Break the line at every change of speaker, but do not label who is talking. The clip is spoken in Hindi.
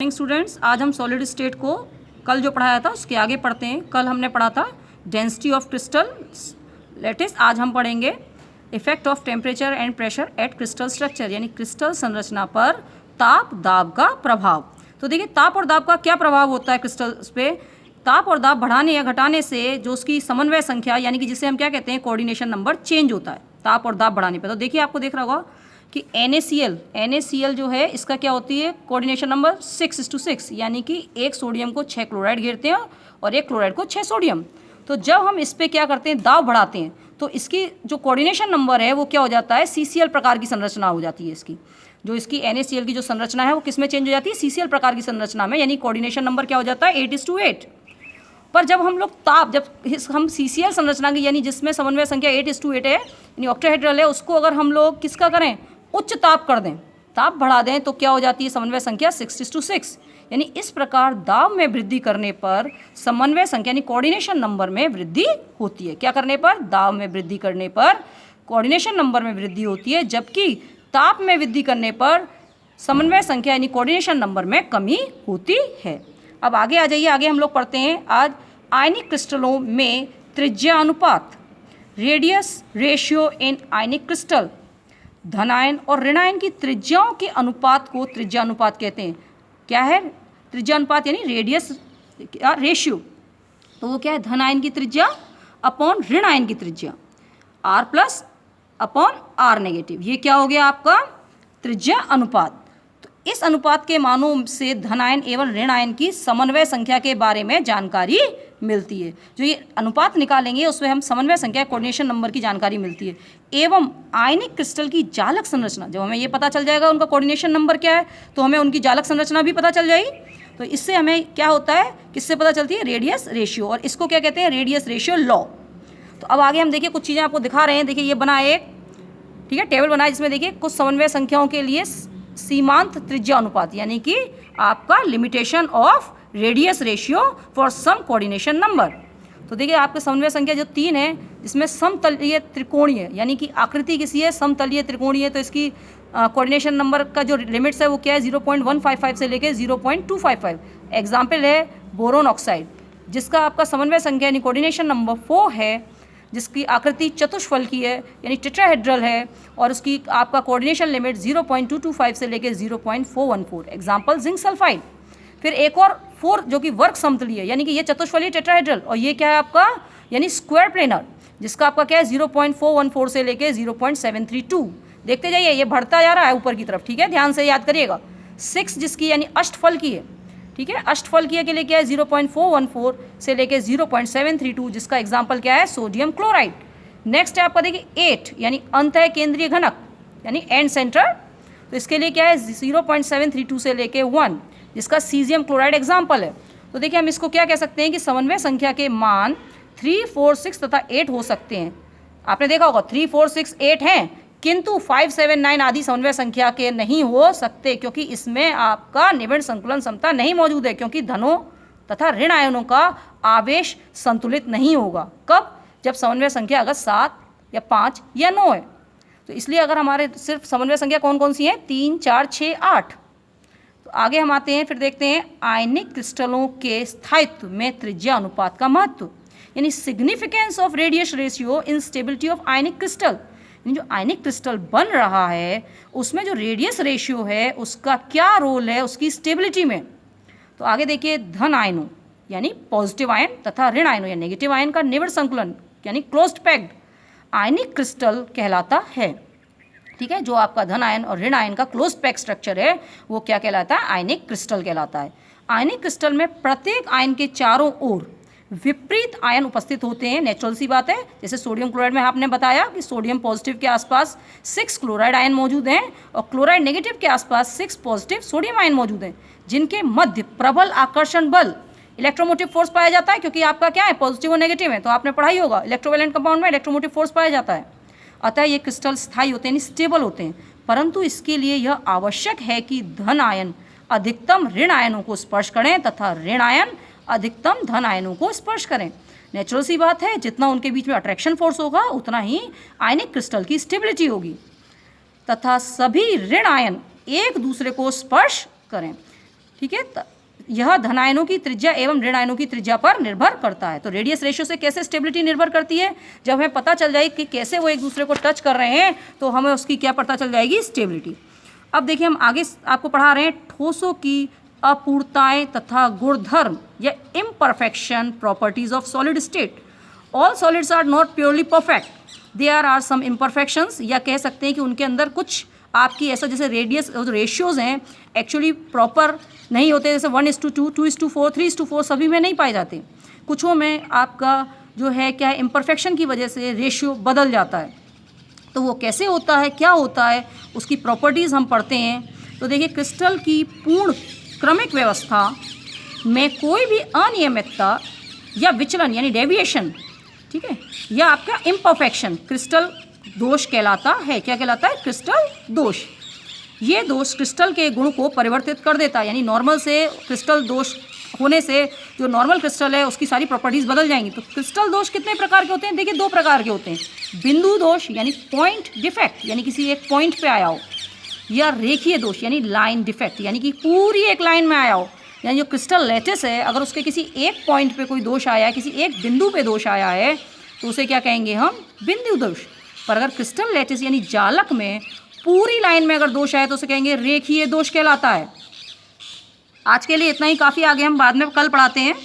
मॉर्निंग स्टूडेंट्स, आज हम सॉलिड स्टेट को कल जो पढ़ाया था उसके आगे पढ़ते हैं। कल हमने पढ़ा था डेंसिटी ऑफ क्रिस्टल लेटिस। आज हम पढ़ेंगे effect of temperature and pressure at crystal structure, यानी क्रिस्टल संरचना पर ताप दाब का प्रभाव। तो देखिए, ताप और दाब का क्या प्रभाव होता है क्रिस्टल्स पे। ताप और दाब बढ़ाने या घटाने से जो उसकी समन्वय संख्या, यानी कि जिसे हम क्या कहते हैं, कोऑर्डिनेशन नंबर, चेंज होता है ताप और दाब बढ़ाने पे। तो देखिए, आपको देख रहा होगा कि NaCl जो है, इसका क्या होती है, कोऑर्डिनेशन नंबर 6:6, यानी कि एक सोडियम को 6 क्लोराइड घेरते हैं और एक क्लोराइड को 6 सोडियम। तो जब हम इस पे क्या करते हैं, दाब बढ़ाते हैं, तो इसकी जो कोऑर्डिनेशन नंबर है वो क्या हो जाता है, CCl प्रकार की संरचना हो जाती है। इसकी NaCl की जो संरचना है वो किस में चेंज हो जाती है, CCl प्रकार की संरचना में, यानी कोऑर्डिनेशन नंबर क्या हो जाता है, 8:8। पर जब हम लोग हम CCl संरचना की, यानी जिसमें समन्वय संख्या 8:8 है, यानी ऑक्टाहेड्रल है, उसको अगर हम लोग किसका करें, उच्च ताप कर दें, ताप बढ़ा दें, तो क्या हो जाती है समन्वय संख्या 6:6। यानी इस प्रकार दाब में वृद्धि करने पर समन्वय संख्या यानी कोऑर्डिनेशन नंबर में वृद्धि होती है। क्या करने पर, दाब में वृद्धि करने पर कोऑर्डिनेशन नंबर में वृद्धि होती है, जबकि ताप में वृद्धि करने पर समन्वय संख्या यानी कोऑर्डिनेशन नंबर में कमी होती है। अब आगे आ जाइए, आगे हम लोग पढ़ते हैं आज आयनिक क्रिस्टलों में त्रिज्या अनुपात, radius ratio in ionic crystal. धनायन और ऋणायन की त्रिज्याओं के अनुपात को त्रिज्या अनुपात कहते हैं। क्या है त्रिज्या अनुपात, यानी रेडियस रेशियो। तो वो क्या है, धनायन की त्रिज्या अपॉन ऋणायन की त्रिज्या, R+ अपॉन R नेगेटिव। ये क्या हो गया आपका त्रिज्या अनुपात। तो इस अनुपात के मानों से धनायन एवं ऋणायन की समन्वय संख्या के बारे में जानकारी मिलती है। जो ये अनुपात निकालेंगे उसमें हम समन्वय संख्या कोऑर्डिनेशन नंबर की जानकारी मिलती है। एवं आयनिक क्रिस्टल की जालक संरचना, जब हमें ये पता चल जाएगा उनका कोऑर्डिनेशन नंबर क्या है, तो हमें उनकी जालक संरचना भी पता चल जाएगी। तो इससे हमें क्या होता है, किससे पता चलती है, रेडियस रेशियो, और इसको क्या कहते हैं, रेडियस रेशियो लॉ। तो अब आगे हम देखिए कुछ चीज़ें आपको दिखा रहे हैं। देखिए, ये बना एक, ठीक है, टेबल बना है, जिसमें देखिए कुछ समन्वय संख्याओं के लिए सीमांत त्रिज्या अनुपात, यानी कि आपका limitation of radius ratio for some coordination number. तो देखिए, आपके समन्वय संख्या जो 3 है, जिसमें समतलीय त्रिकोणीय, यानी कि आकृति किसी है समतलीय त्रिकोणीय, तो इसकी कोऑर्डिनेशन नंबर का जो लिमिट्स है वो क्या है, 0.155 से लेके 0.255। एग्जाम्पल है बोरोन ऑक्साइड, जिसका आपका समन्वय संख्या यानी कोऑर्डिनेशन नंबर 4 है, जिसकी आकृति चतुष्फलकीय है यानी टेट्राहेड्रल है, और उसकी आपका कोऑर्डिनेशन लिमिट 0.225 से लेके 0.414। Example zinc sulphide. फिर एक और 4 जो कि वर्ग समतलीय है, यानी कि ये चतुष्फलीय टेट्राहेड्रल, और ये क्या है आपका, यानी स्क्वायर प्लेनर, जिसका आपका क्या है 0.414 से लेके 0.732। देखते जाइए, ये बढ़ता जा रहा है ऊपर की तरफ, ठीक है, ध्यान से याद करिएगा। 6 जिसकी यानी अष्टफलकीय है, ठीक है, अष्टफलकीय के लिए क्या है 0.414 से लेके 0.732, जिसका एग्जाम्पल क्या है, सोडियम क्लोराइड। नेक्स्ट है आपका देखिए 8 यानी अंतः केंद्रीय घनक, यानी एंड सेंटर, तो इसके लिए क्या है 0.732 से लेके 1, जिसका सीजियम क्लोराइड एग्जाम्पल है। तो देखिए, हम इसको क्या कह सकते हैं कि समन्वय संख्या के मान 3, 4, 6 तथा 8 हो सकते हैं। आपने देखा होगा 3, 4, 6, 8 हैं, किंतु 5, 7, 9 आदि समन्वय संख्या के नहीं हो सकते, क्योंकि इसमें आपका निविड़ संकुलन क्षमता नहीं मौजूद है, क्योंकि धनों तथा ऋण आयनों का आवेश संतुलित नहीं होगा। कब, जब समन्वय संख्या अगर 7 या 5 या 9 है। तो इसलिए अगर हमारे सिर्फ समन्वय संख्या कौन कौन सी हैं, 3, 4, 6, 8। तो आगे हम आते हैं, फिर देखते हैं आयनिक क्रिस्टलों के स्थायित्व में त्रिज्या अनुपात का महत्व, यानी significance of radius ratio in stability of ionic crystal. जो आयनिक क्रिस्टल बन रहा है उसमें जो रेडियस रेशियो है उसका क्या रोल है उसकी स्टेबिलिटी में। तो आगे देखिए, धन आयनों यानी पॉजिटिव आयन तथा ऋण आयनों या नेगेटिव आयन का निविड़ संकुलन यानी क्लोज्ड पैक्ड आयनिक क्रिस्टल कहलाता है। ठीक है, जो आपका धन आयन और ऋण आयन का क्लोज पैक स्ट्रक्चर है वो क्या कहलाता है, आयनिक क्रिस्टल कहलाता है। आयनिक क्रिस्टल में प्रत्येक आयन के चारों ओर विपरीत आयन उपस्थित होते हैं। नेचुरल सी बात है, जैसे सोडियम क्लोराइड में आपने बताया कि सोडियम पॉजिटिव के आसपास 6 क्लोराइड आयन मौजूद हैं, और क्लोराइड नेगेटिव के आसपास 6 पॉजिटिव सोडियम आयन मौजूद हैं, जिनके मध्य प्रबल आकर्षण बल इलेक्ट्रोमोटिव फोर्स पाया जाता है, क्योंकि आपका क्या है, पॉजिटिव और नेगेटिव है, तो आपने पढ़ाई होगा इलेक्ट्रोवैलेंट कंपाउंड में इलेक्ट्रोमोटिव फोर्स पाया जाता है। अतः ये क्रिस्टल स्थायी होते हैं, यानी स्टेबल होते हैं, परंतु इसके लिए यह आवश्यक है कि धन आयन अधिकतम ऋण आयनों को स्पर्श करें तथा ऋण आयन अधिकतम धन आयनों को स्पर्श करें। नेचुरल सी बात है, जितना उनके बीच में अट्रैक्शन फोर्स होगा उतना ही आयनिक क्रिस्टल की स्टेबिलिटी होगी, तथा सभी ऋण आयन एक दूसरे को स्पर्श करें। ठीक है। यह धनायनों की त्रिज्या एवं ऋण आयनों की त्रिज्या पर निर्भर करता है। तो रेडियस रेशियो से कैसे स्टेबिलिटी निर्भर करती है, जब हमें पता चल जाए कि कैसे वो एक दूसरे को टच कर रहे हैं तो हमें उसकी क्या पता चल जाएगी, स्टेबिलिटी। अब देखिए हम आगे आपको पढ़ा रहे हैं ठोसों की अपूर्णताएं तथा गुणधर्म या imperfection properties of solid state. All solids are not purely perfect, there are some imperfections, या कह सकते हैं कि उनके अंदर कुछ आपकी ऐसा जैसे रेडियस रेशियोज़ हैं एक्चुअली प्रॉपर नहीं होते, जैसे 1:2, 2:4, 3:4 सभी में नहीं पाए जाते। कुछों में आपका जो है क्या है इम्परफेक्शन की वजह से रेशियो बदल जाता है। तो वो कैसे होता है, क्या होता है, उसकी प्रॉपर्टीज़ हम पढ़ते हैं। तो देखिए क्रिस्टल की पूर्ण क्रमिक व्यवस्था में कोई भी अनियमितता या विचलन यानी डेविएशन, ठीक है, या आपका इम्परफेक्शन क्रिस्टल दोष कहलाता है। क्या कहलाता है, क्रिस्टल दोष। ये दोष क्रिस्टल के गुण को परिवर्तित कर देता है, यानी नॉर्मल से क्रिस्टल दोष होने से जो नॉर्मल क्रिस्टल है उसकी सारी प्रॉपर्टीज़ बदल जाएंगी। तो क्रिस्टल दोष कितने प्रकार के होते हैं, देखिए 2 प्रकार के होते हैं। बिंदु दोष यानी पॉइंट डिफेक्ट, यानी किसी एक पॉइंट पे आया हो, या रेखीय दोष यानी लाइन डिफेक्ट, यानी कि पूरी एक लाइन में आया हो। यानी जो क्रिस्टल लैटिस है अगर उसके किसी एक पॉइंट पे कोई दोष आया है, किसी एक बिंदु पे दोष आया है, तो उसे क्या कहेंगे हम, बिंदु दोष। पर अगर क्रिस्टल लैटिस यानी जालक में पूरी लाइन में अगर दोष आए तो उसे कहेंगे रेखीय दोष कहलाता है। आज के लिए इतना ही काफ़ी, आगे हम बाद में कल पढ़ाते हैं।